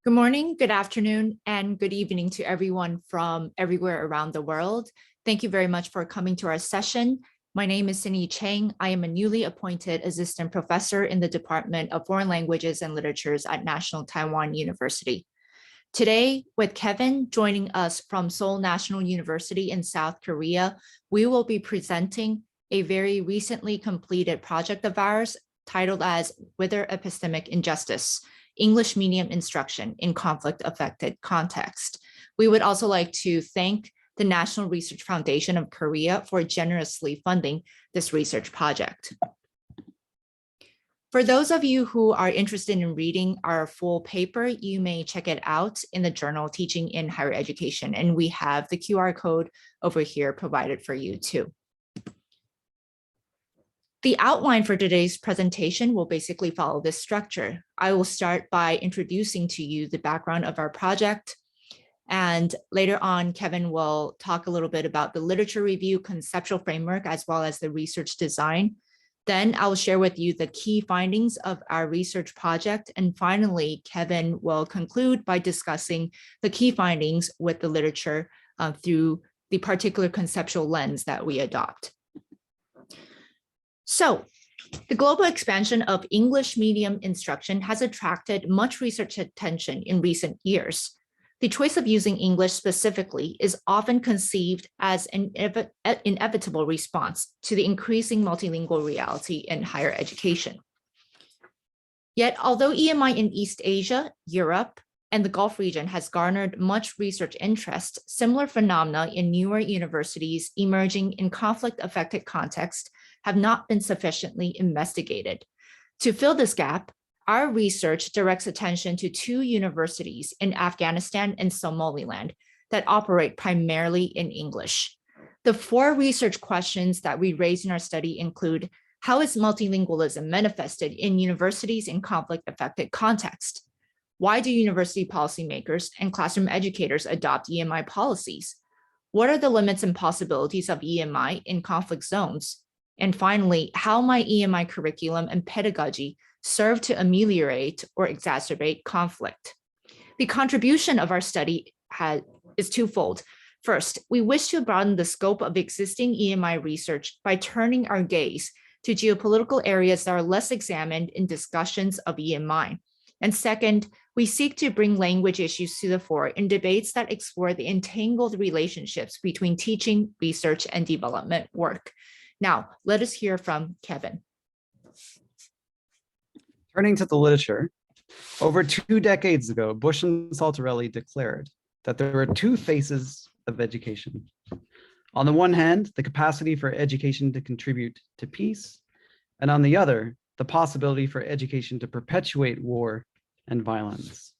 Good morning, good afternoon, and good evening to everyone from everywhere around the world. Thank you very much for coming to our session. My name is Kester Chang. I am a newly appointed assistant professor in the Department of Foreign Languages and Literatures at National Taiwan University. Today, with Kevin joining us from Seoul National University in South Korea, we will be presenting a very recently completed project of ours titled as Whither Epistemic Injustice, English Medium Instruction in Conflict-Affected Context. We would also like to thank the National Research Foundation of Korea for generously funding this research project. For those of you who are interested in reading our full paper, you may check it out in the journal Teaching in Higher Education, and we have the QR code over here provided for you too. The outline for today's presentation will basically follow this structure. I will start by introducing to you the background of our project, and later on, Kevin will talk a little bit about the literature review conceptual framework as well as the research design. Then I will share with you the key findings of our research project. And finally, Kevin will conclude by discussing the key findings with the literature through the particular conceptual lens that we adopt. So, the global expansion of English medium instruction has attracted much research attention in recent years. The choice of using English specifically is often conceived as an inevitable response to the increasing multilingual reality in higher education. Yet, although EMI in East Asia, Europe, and the Gulf region has garnered much research interest, similar phenomena in newer universities emerging in conflict-affected contexts have not been sufficiently investigated. To fill this gap, our research directs attention to two universities in Afghanistan and Somaliland that operate primarily in English. The four research questions that we raise in our study include: how is multilingualism manifested in universities in conflict-affected contexts? Why do university policymakers and classroom educators adopt EMI policies? What are the limits and possibilities of EMI in conflict zones? And finally, how might EMI curriculum and pedagogy serve to ameliorate or exacerbate conflict? The contribution of our study is twofold. First, we wish to broaden the scope of existing EMI research by turning our gaze to geopolitical areas that are less examined in discussions of EMI. And second, we seek to bring language issues to the fore in debates that explore the entangled relationships between teaching, research, and development work. Now, let us hear from Kevin. Turning to the literature, over 2 decades ago, Bush and Saltarelli declared that there are two faces of education. On the one hand, the capacity for education to contribute to peace, and on the other, the possibility for education to perpetuate war and violence.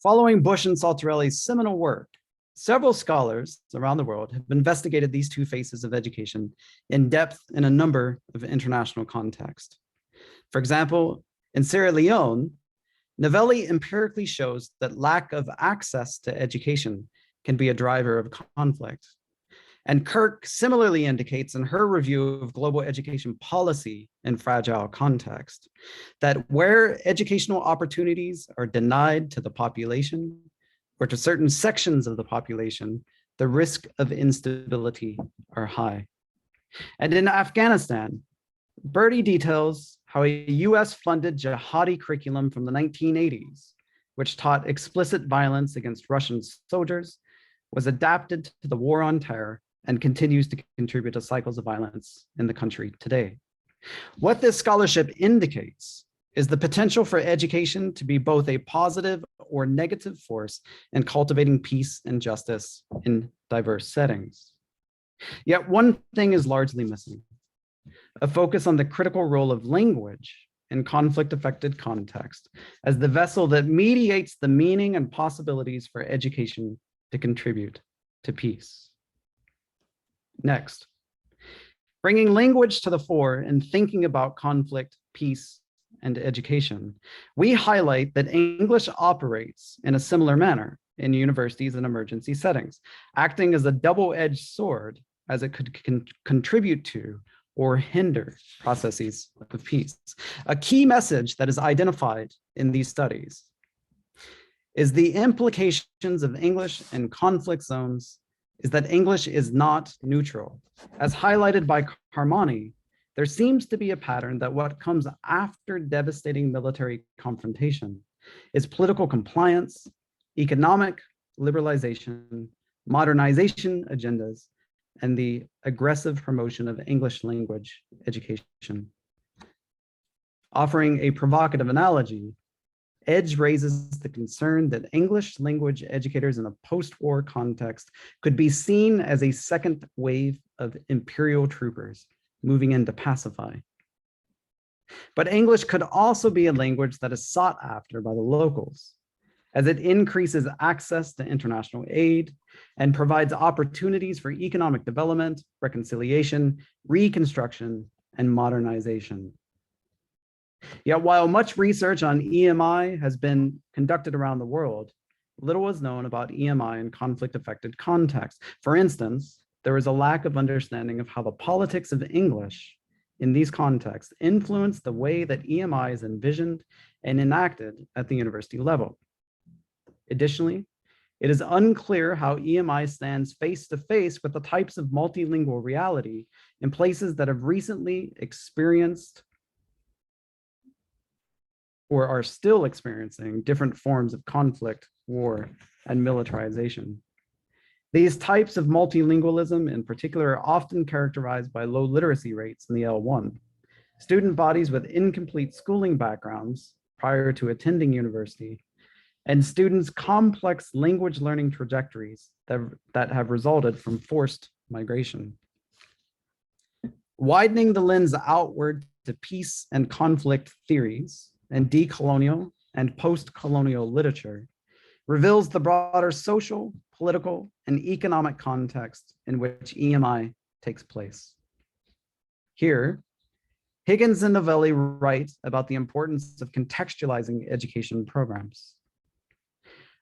Following Bush and Saltarelli's seminal work, several scholars around the world have investigated these two faces of education in depth in a number of international contexts. For example, in Sierra Leone, Novelli empirically shows that lack of access to education can be a driver of conflict. And Kirk similarly indicates in her review of global education policy in fragile context that where educational opportunities are denied to the population or to certain sections of the population, the risk of instability are high. And in Afghanistan, Birdie details how a US-funded jihadi curriculum from the 1980s, which taught explicit violence against Russian soldiers, was adapted to the war on terror and continues to contribute to cycles of violence in the country today. What this scholarship indicates is the potential for education to be both a positive or negative force in cultivating peace and justice in diverse settings. Yet one thing is largely missing: a focus on the critical role of language in conflict-affected context as the vessel that mediates the meaning and possibilities for education to contribute to peace. Next, bringing language to the fore and thinking about conflict, peace, and education, we highlight that English operates in a similar manner in universities and emergency settings, acting as a double-edged sword as it could contribute to or hinder processes of peace. A key message that is identified in these studies is the implications of English in conflict zones is that English is not neutral. As highlighted by Harmony, there seems to be a pattern that what comes after devastating military confrontation is political compliance, economic liberalization, modernization agendas, and the aggressive promotion of English language education. Offering a provocative analogy, Edge raises the concern that English language educators in a post-war context could be seen as a second wave of imperial troopers moving in to pacify. But English could also be a language that is sought after by the locals, as it increases access to international aid and provides opportunities for economic development, reconciliation, reconstruction, and modernization. Yet while much research on EMI has been conducted around the world, little is known about EMI in conflict-affected contexts. For instance, there is a lack of understanding of how the politics of English in these contexts influence the way that EMI is envisioned and enacted at the university level. Additionally, it is unclear how EMI stands face-to-face with the types of multilingual reality in places that have recently experienced or are still experiencing different forms of conflict, war, and militarization. These types of multilingualism in particular are often characterized by low literacy rates in the L1. Student bodies with incomplete schooling backgrounds prior to attending university, and students' complex language learning trajectories that have resulted from forced migration. Widening the lens outward to peace and conflict theories and decolonial and post-colonial literature reveals the broader social, political, and economic context in which EMI takes place. Here, Higgins and Novelli write about the importance of contextualizing education programs.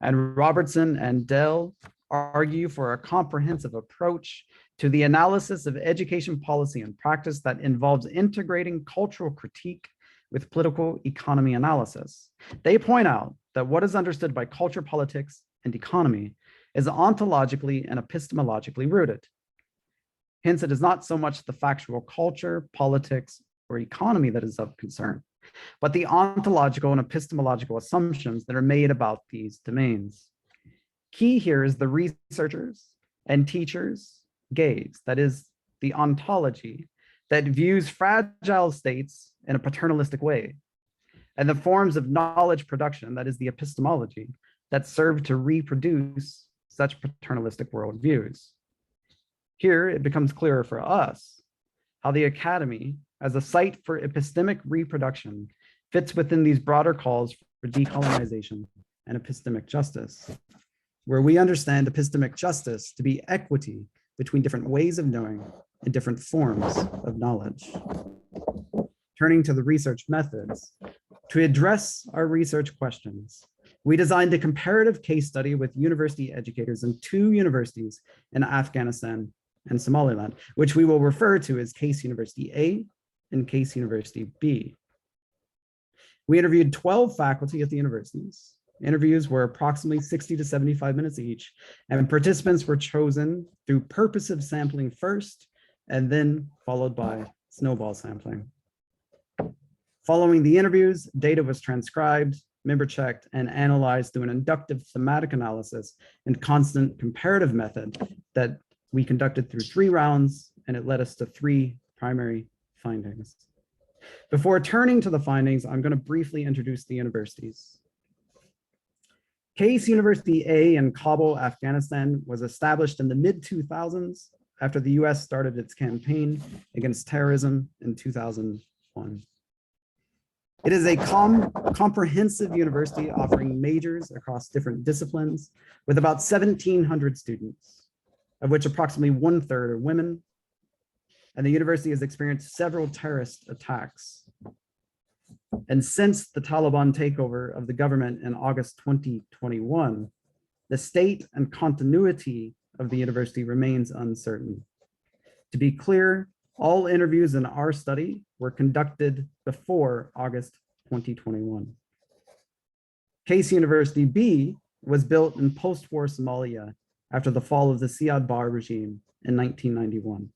And Robertson and Dell argue for a comprehensive approach to the analysis of education policy and practice that involves integrating cultural critique with political economy analysis. They point out that what is understood by culture, politics, and economy is ontologically and epistemologically rooted. Hence, it is not so much the factual culture, politics, or economy that is of concern, but the ontological and epistemological assumptions that are made about these domains. Key here is the researchers and teachers' gaze, that is the ontology that views fragile states in a paternalistic way, and the forms of knowledge production, that is the epistemology, that serve to reproduce such paternalistic worldviews. Here, it becomes clearer for us how the academy, as a site for epistemic reproduction, fits within these broader calls for decolonization and epistemic justice, where we understand epistemic justice to be equity between different ways of knowing and different forms of knowledge. Turning to the research methods, to address our research questions, we designed a comparative case study with university educators in 2 universities in Afghanistan and Somaliland, which we will refer to as Case University A and Case University B. We interviewed 12 faculty at the universities. Interviews were approximately 60 to 75 minutes each, and participants were chosen through purposive sampling first, and then followed by snowball sampling. Following the interviews, data was transcribed, member checked, and analyzed through an inductive thematic analysis and constant comparative method that we conducted through 3 rounds, and it led us to 3 primary findings. Before turning to the findings, I'm going to briefly introduce the universities. Case University A in Kabul, Afghanistan was established in the mid-2000s after the US started its campaign against terrorism in 2001. It is a comprehensive university offering majors across different disciplines with about 1,700 students, of which approximately 1/3 are women. And the university has experienced several terrorist attacks. And since the Taliban takeover of the government in August 2021, the state and continuity of the university remains uncertain. To be clear, all interviews in our study were conducted before August 2021. Case University B was built in post-war Somalia after the fall of the Siad Barre regime in 1991.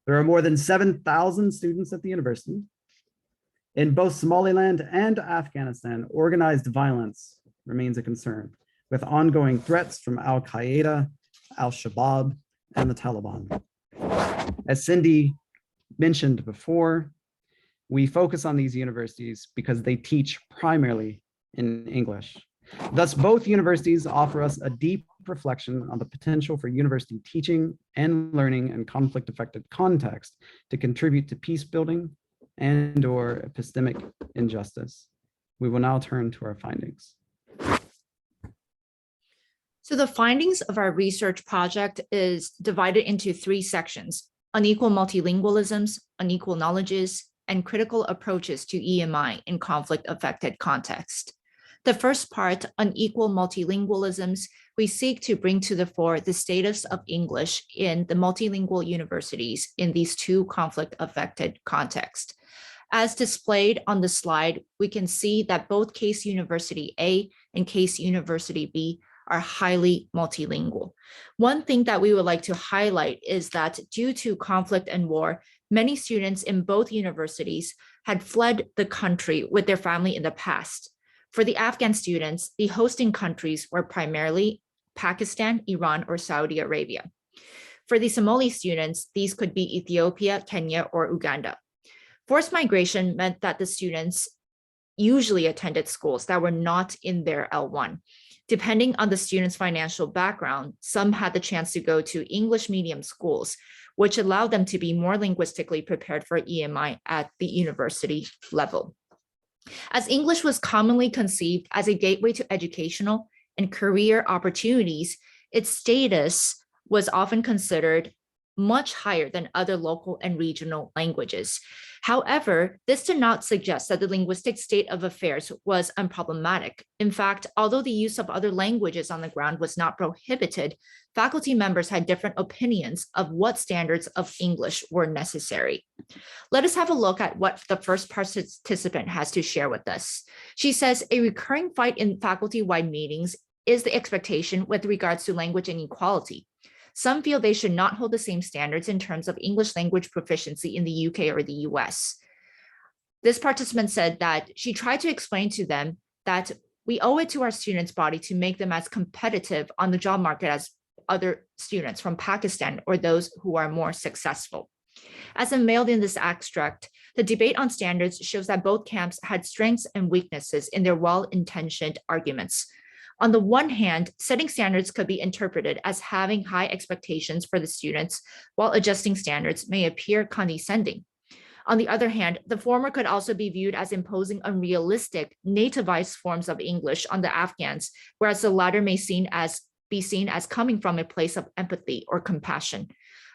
There are more than 7,000 students at the university. In both Somaliland and Afghanistan, organized violence remains a concern, with ongoing threats from Al-Qaeda, Al-Shabaab, and the Taliban. As Cindy mentioned before, we focus on these universities because they teach primarily in English. Thus, both universities offer us a deep reflection on the potential for university teaching and learning in conflict-affected context to contribute to peace building and/or epistemic injustice. We will now turn to our findings. So the findings of our research project is divided into 3 sections: unequal multilingualisms, unequal knowledges, and critical approaches to EMI in conflict-affected context. The first part, unequal multilingualisms, we seek to bring to the fore the status of English in the multilingual universities in these 2 conflict-affected contexts. As displayed on the slide, we can see that both Case University A and Case University B are highly multilingual. One thing that we would like to highlight is that due to conflict and war, many students in both universities had fled the country with their family in the past. For the Afghan students, the hosting countries were primarily Pakistan, Iran, or Saudi Arabia. For the Somali students, these could be Ethiopia, Kenya, or Uganda. Forced migration meant that the students usually attended schools that were not in their L1. Depending on the student's financial background, some had the chance to go to English medium schools, which allowed them to be more linguistically prepared for EMI at the university level. As English was commonly conceived as a gateway to educational and career opportunities, its status was often considered much higher than other local and regional languages. However, this did not suggest that the linguistic state of affairs was unproblematic. In fact, although the use of other languages on the ground was not prohibited, faculty members had different opinions of what standards of English were necessary. Let us have a look at what the first participant has to share with us. She says, a recurring fight in faculty-wide meetings is the expectation with regards to language inequality. Some feel they should not hold the same standards in terms of English language proficiency in the UK or the US. This participant said that she tried to explain to them that we owe it to our students' body to make them as competitive on the job market as other students from Pakistan or those who are more successful. As unveiled in this extract, the debate on standards shows that both camps had strengths and weaknesses in their well-intentioned arguments. On the one hand, setting standards could be interpreted as having high expectations for the students, while adjusting standards may appear condescending. On the other hand, the former could also be viewed as imposing unrealistic, nativized forms of English on the Afghans, whereas the latter may be seen as coming from a place of empathy or compassion.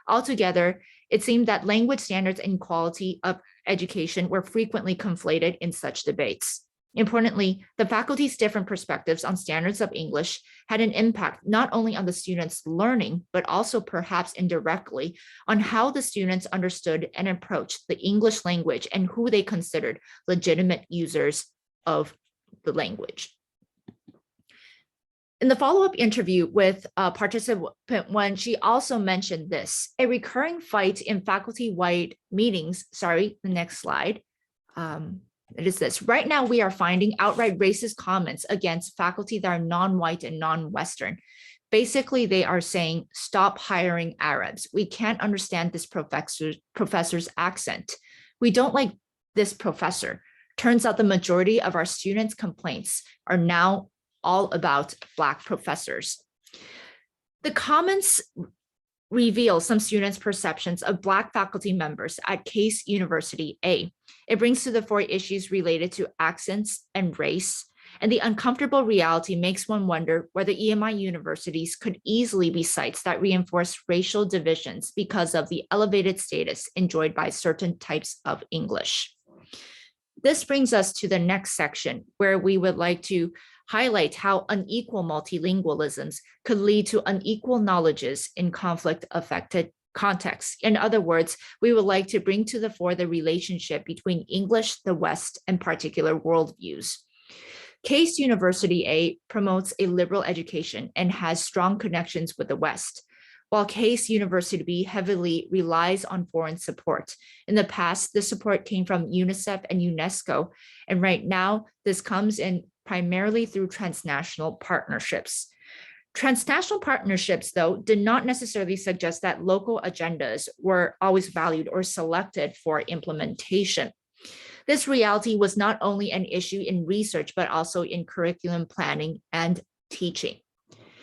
Altogether, it seemed that language standards and quality of education were frequently conflated in such debates. Importantly, the faculty's different perspectives on standards of English had an impact not only on the students' learning, but also perhaps indirectly on how the students understood and approached the English language and who they considered legitimate users of the language. In the follow-up interview with participant 1, she also mentioned this: a recurring fight in faculty-wide meetings, the next slide. It is this: right now we are finding outright racist comments against faculty that are non-white and non-Western. Basically, they are saying, stop hiring Arabs. We can't understand this professor's accent. We don't like this professor. Turns out the majority of our students' complaints are now all about Black professors. The comments reveal some students' perceptions of Black faculty members at Case University A. It brings to the fore issues related to accents and race, and the uncomfortable reality makes one wonder whether EMI universities could easily be sites that reinforce racial divisions because of the elevated status enjoyed by certain types of English. This brings us to the next section, where we would like to highlight how unequal multilingualisms could lead to unequal knowledges in conflict-affected contexts. In other words, we would like to bring to the fore the relationship between English, the West, and particular worldviews. Case University A promotes a liberal education and has strong connections with the West, while Case University B heavily relies on foreign support. In the past, this support came from UNICEF and UNESCO, and right now, this comes in primarily through transnational partnerships. Transnational partnerships, though, did not necessarily suggest that local agendas were always valued or selected for implementation. This reality was not only an issue in research, but also in curriculum planning and teaching.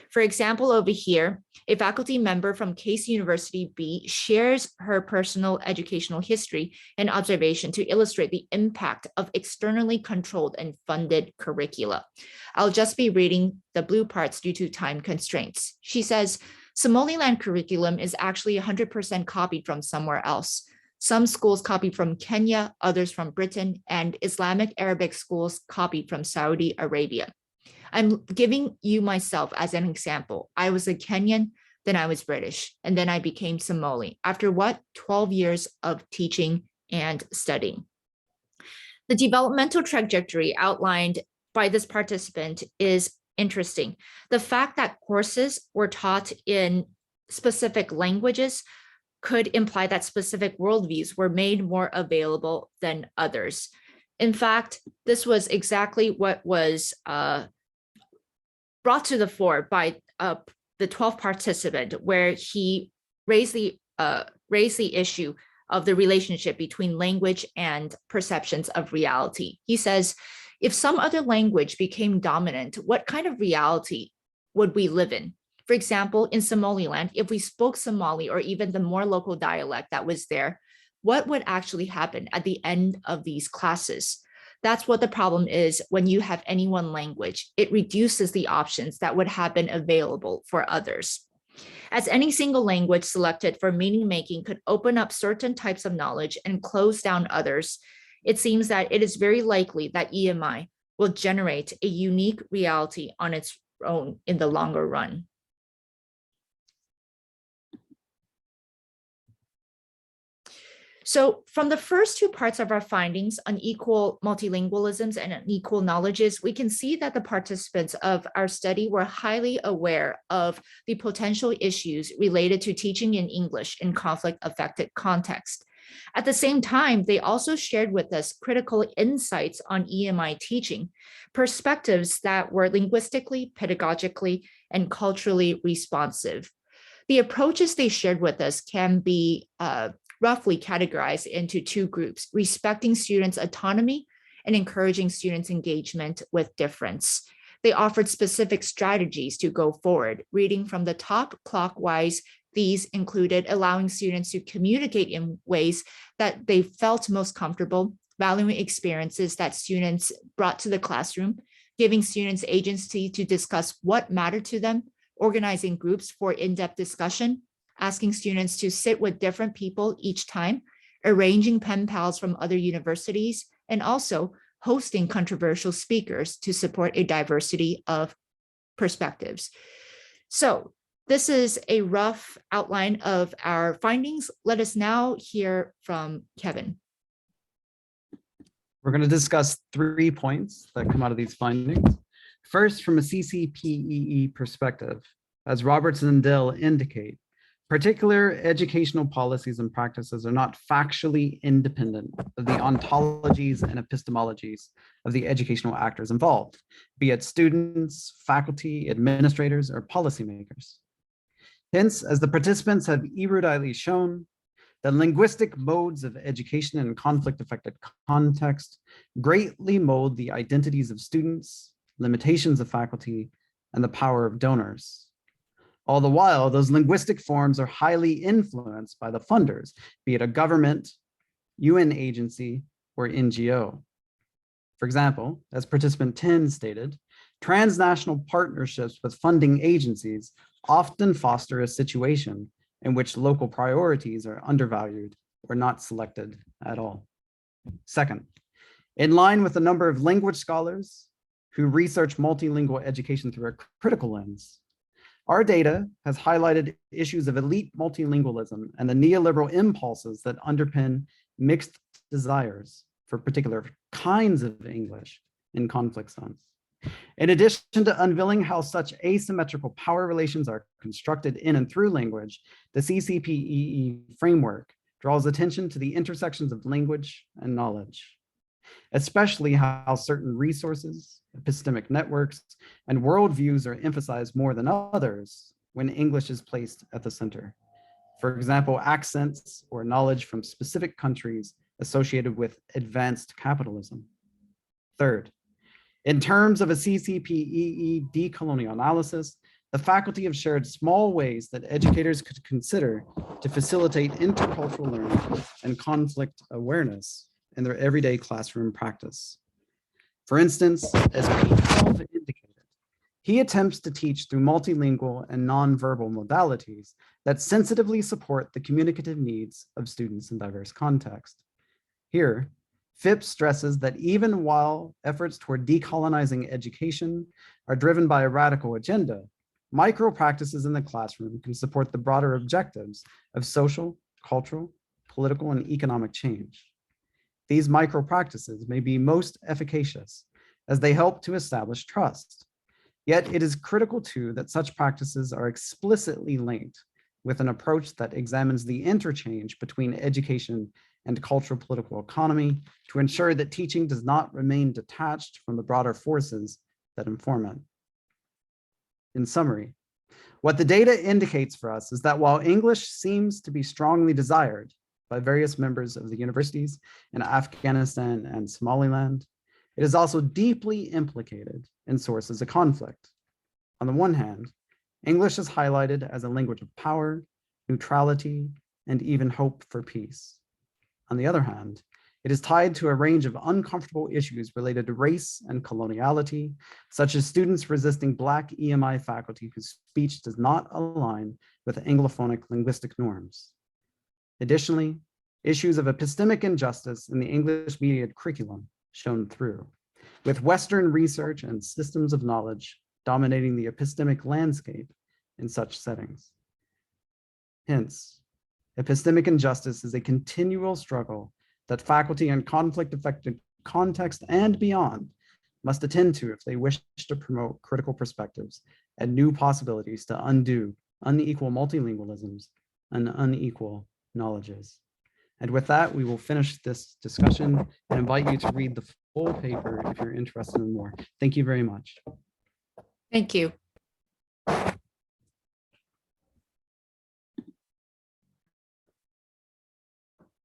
For example, over here, a faculty member from Case University B shares her personal educational history and observation to illustrate the impact of externally controlled and funded curricula. I'll just be reading the blue parts due to time constraints. She says, Somaliland curriculum is actually 100% copied from somewhere else. Some schools copied from Kenya, others from Britain, and Islamic Arabic schools copied from Saudi Arabia. I'm giving you myself as an example. I was a Kenyan, then I was British, and then I became Somali. After what? 12 years of teaching and studying. The developmental trajectory outlined by this participant is interesting. The fact that courses were taught in specific languages could imply that specific worldviews were made more available than others. In fact, this was exactly what was brought to the fore by the 12th participant, where he raised the issue of the relationship between language and perceptions of reality. He says, if some other language became dominant, what kind of reality would we live in? For example, in Somaliland, if we spoke Somali or even the more local dialect that was there, what would actually happen at the end of these classes? That's what the problem is when you have any one language. It reduces the options that would have been available for others. As any single language selected for meaning making could open up certain types of knowledge and close down others, it seems that it is very likely that EMI will generate a unique reality on its own in the longer run. So from the first two parts of our findings, unequal multilingualisms and unequal knowledges, we can see that the participants of our study were highly aware of the potential issues related to teaching in English in conflict-affected context. At the same time, they also shared with us critical insights on EMI teaching, perspectives that were linguistically, pedagogically, and culturally responsive. The approaches they shared with us can be roughly categorized into two groups: respecting students' autonomy and encouraging students' engagement with difference. They offered specific strategies to go forward. Reading from the top clockwise, these included allowing students to communicate in ways that they felt most comfortable, valuing experiences that students brought to the classroom, giving students agency to discuss what mattered to them, organizing groups for in-depth discussion, asking students to sit with different people each time, arranging pen pals from other universities, and also hosting controversial speakers to support a diversity of perspectives. So this is a rough outline of our findings. Let us now hear from Kevin. We're going to discuss 3 points that come out of these findings. First, from a CCPEE perspective, as Robertson and Dill indicate, particular educational policies and practices are not factually independent of the ontologies and epistemologies of the educational actors involved, be it students, faculty, administrators, or policymakers. Hence, as the participants have eruditely shown, the linguistic modes of education in conflict-affected context greatly mold the identities of students, limitations of faculty, and the power of donors. All the while, those linguistic forms are highly influenced by the funders, be it a government, UN agency, or NGO. For example, as participant 10 stated, transnational partnerships with funding agencies often foster a situation in which local priorities are undervalued or not selected at all. Second, in line with a number of language scholars who research multilingual education through a critical lens, our data has highlighted issues of elite multilingualism and the neoliberal impulses that underpin mixed desires for particular kinds of English in conflict zones. In addition to unveiling how such asymmetrical power relations are constructed in and through language, the CCPEE framework draws attention to the intersections of language and knowledge, especially how certain resources, epistemic networks, and worldviews are emphasized more than others when English is placed at the center. For example, accents or knowledge from specific countries associated with advanced capitalism. Third, in terms of a CCPEE decolonial analysis, the faculty have shared small ways that educators could consider to facilitate intercultural learning and conflict awareness in their everyday classroom practice. For instance, as P12 indicated, he attempts to teach through multilingual and nonverbal modalities that sensitively support the communicative needs of students in diverse contexts. Here, Phipps stresses that even while efforts toward decolonizing education are driven by a radical agenda, micro practices in the classroom can support the broader objectives of social, cultural, political, and economic change. These micro practices may be most efficacious as they help to establish trust. Yet it is critical too that such practices are explicitly linked with an approach that examines the interchange between education and cultural political economy to ensure that teaching does not remain detached from the broader forces that inform it. In summary, what the data indicates for us is that while English seems to be strongly desired by various members of the universities in Afghanistan and Somaliland, it is also deeply implicated in sources of conflict. On the one hand, English is highlighted as a language of power, neutrality, and even hope for peace. On the other hand, it is tied to a range of uncomfortable issues related to race and coloniality, such as students resisting Black EMI faculty whose speech does not align with Anglophonic linguistic norms. Additionally, issues of epistemic injustice in the English media curriculum shone through, with Western research and systems of knowledge dominating the epistemic landscape in such settings. Hence, epistemic injustice is a continual struggle that faculty in conflict-affected context and beyond must attend to if they wish to promote critical perspectives and new possibilities to undo unequal multilingualisms and unequal knowledges. And with that, we will finish this discussion and invite you to read the full paper if you're interested in more. Thank you very much. Thank you.